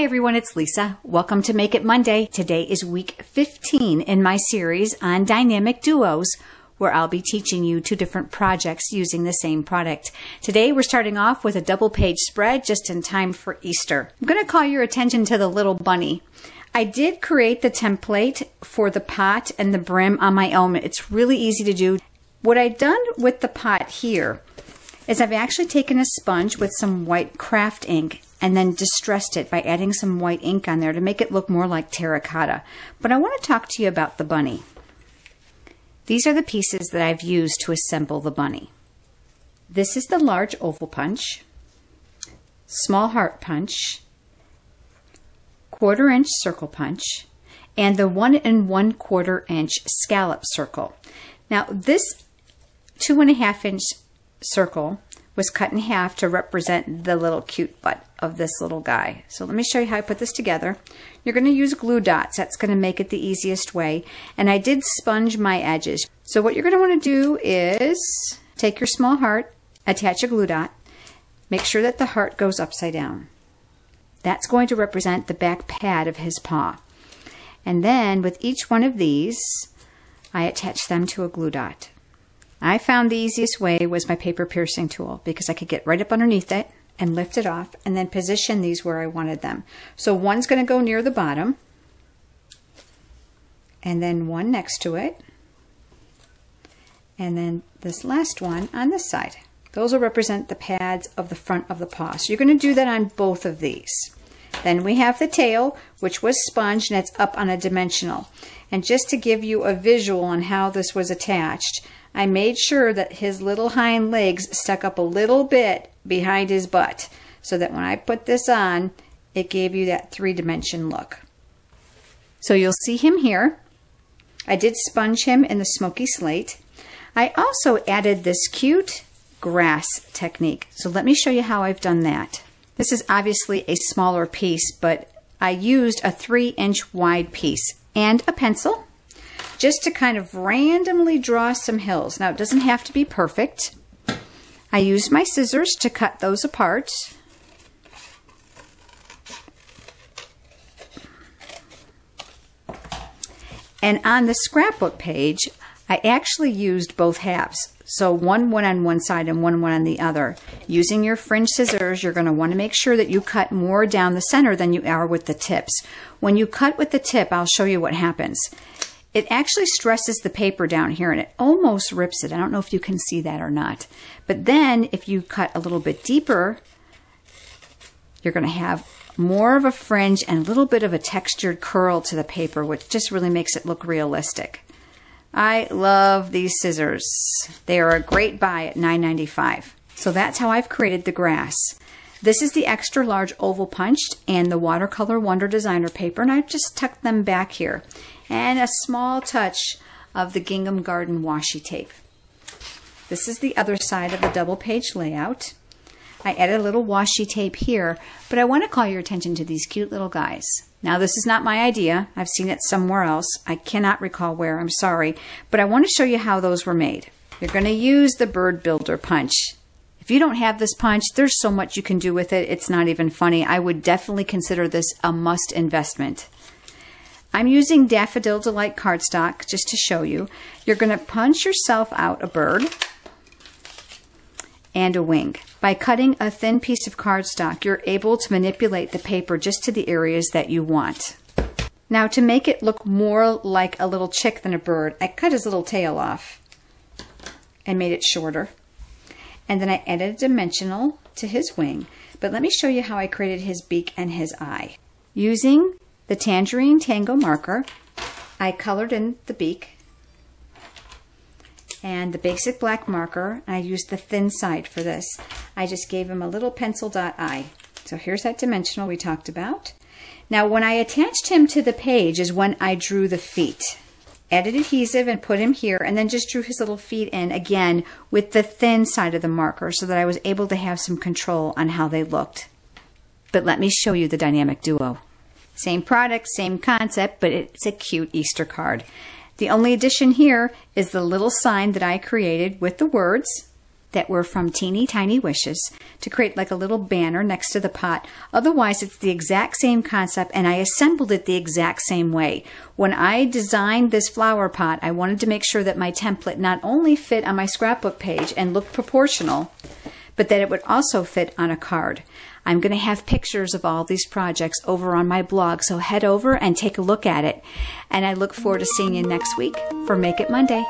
Hi everyone, it's Lisa. Welcome to Make It Monday. Today is week 15 in my series on dynamic duos, where I'll be teaching you 2 different projects using the same product. Today we're starting off with a double page spread just in time for Easter. I'm going to call your attention to the little bunny. I did create the template for the pot and the brim on my own. It's really easy to do. What I've done with the pot here is I've actually taken a sponge with some white craft ink and then distressed it by adding some white ink on there to make it look more like terracotta. But I want to talk to you about the bunny. These are the pieces that I've used to assemble the bunny. This is the large oval punch, small heart punch, 1/4 inch circle punch, and the 1 1/4 inch scallop circle. Now this 2 1/2 inch circle was cut in half to represent the little cute butt of this little guy. So let me show you how I put this together. You're going to use glue dots. That's going to make it the easiest way. And I did sponge my edges. So what you're going to want to do is take your small heart, attach a glue dot, make sure that the heart goes upside down. That's going to represent the back pad of his paw. And then with each one of these, I attach them to a glue dot. I found the easiest way was my paper piercing tool because I could get right up underneath it and lift it off and then position these where I wanted them. So one's going to go near the bottom and then one next to it and then this last one on this side. Those will represent the pads of the front of the paw. So you're going to do that on both of these. Then we have the tail, which was sponged and it's up on a dimensional. And just to give you a visual on how this was attached, I made sure that his little hind legs stuck up a little bit behind his butt so that when I put this on, it gave you that 3-dimension look. So you'll see him here. I did sponge him in the smoky slate. I also added this cute grass technique. So let me show you how I've done that. This is obviously a smaller piece, but I used a 3-inch wide piece and a pencil just to kind of randomly draw some hills. Now it doesn't have to be perfect. I used my scissors to cut those apart. And on the scrapbook page, I actually used both halves. So one went on one side and one went on the other. Using your fringe scissors, you're going to want to make sure that you cut more down the center than you are with the tips. When you cut with the tip, I'll show you what happens. It actually stresses the paper down here and it almost rips it. I don't know if you can see that or not. But then if you cut a little bit deeper, you're going to have more of a fringe and a little bit of a textured curl to the paper, which just really makes it look realistic. I love these scissors. They are a great buy at $9.95. So that's how I've created the grass. This is the extra large oval punched and the watercolor Wonder Designer paper, and I've just tucked them back here. And a small touch of the Gingham Garden washi tape. This is the other side of the double page layout. I added a little washi tape here, but I want to call your attention to these cute little guys. Now this is not my idea. I've seen it somewhere else. I cannot recall where, I'm sorry, but I want to show you how those were made. You're going to use the Bird Builder punch. If you don't have this punch, there's so much you can do with it. It's not even funny. I would definitely consider this a must investment. I'm using Daffodil Delight cardstock just to show you. You're going to punch yourself out a bird and a wing. By cutting a thin piece of cardstock, you're able to manipulate the paper just to the areas that you want. Now to make it look more like a little chick than a bird, I cut his little tail off and made it shorter. And then I added a dimensional to his wing. But let me show you how I created his beak and his eye. Using the Tangerine Tango marker, I colored in the beak and the basic black marker. I used the thin side for this. I just gave him a little pencil dot eye. So here's that dimensional we talked about. Now when I attached him to the page is when I drew the feet. Added adhesive and put him here and then just drew his little feet in again with the thin side of the marker so that I was able to have some control on how they looked. But let me show you the dynamic duo. Same product, same concept, but it's a cute Easter card. The only addition here is the little sign that I created with the words that were from Teeny Tiny Wishes to create like a little banner next to the pot. Otherwise, it's the exact same concept, and I assembled it the exact same way. When I designed this flower pot, I wanted to make sure that my template not only fit on my scrapbook page and looked proportional, but that it would also fit on a card. I'm going to have pictures of all these projects over on my blog, so head over and take a look at it. And I look forward to seeing you next week for Make It Monday.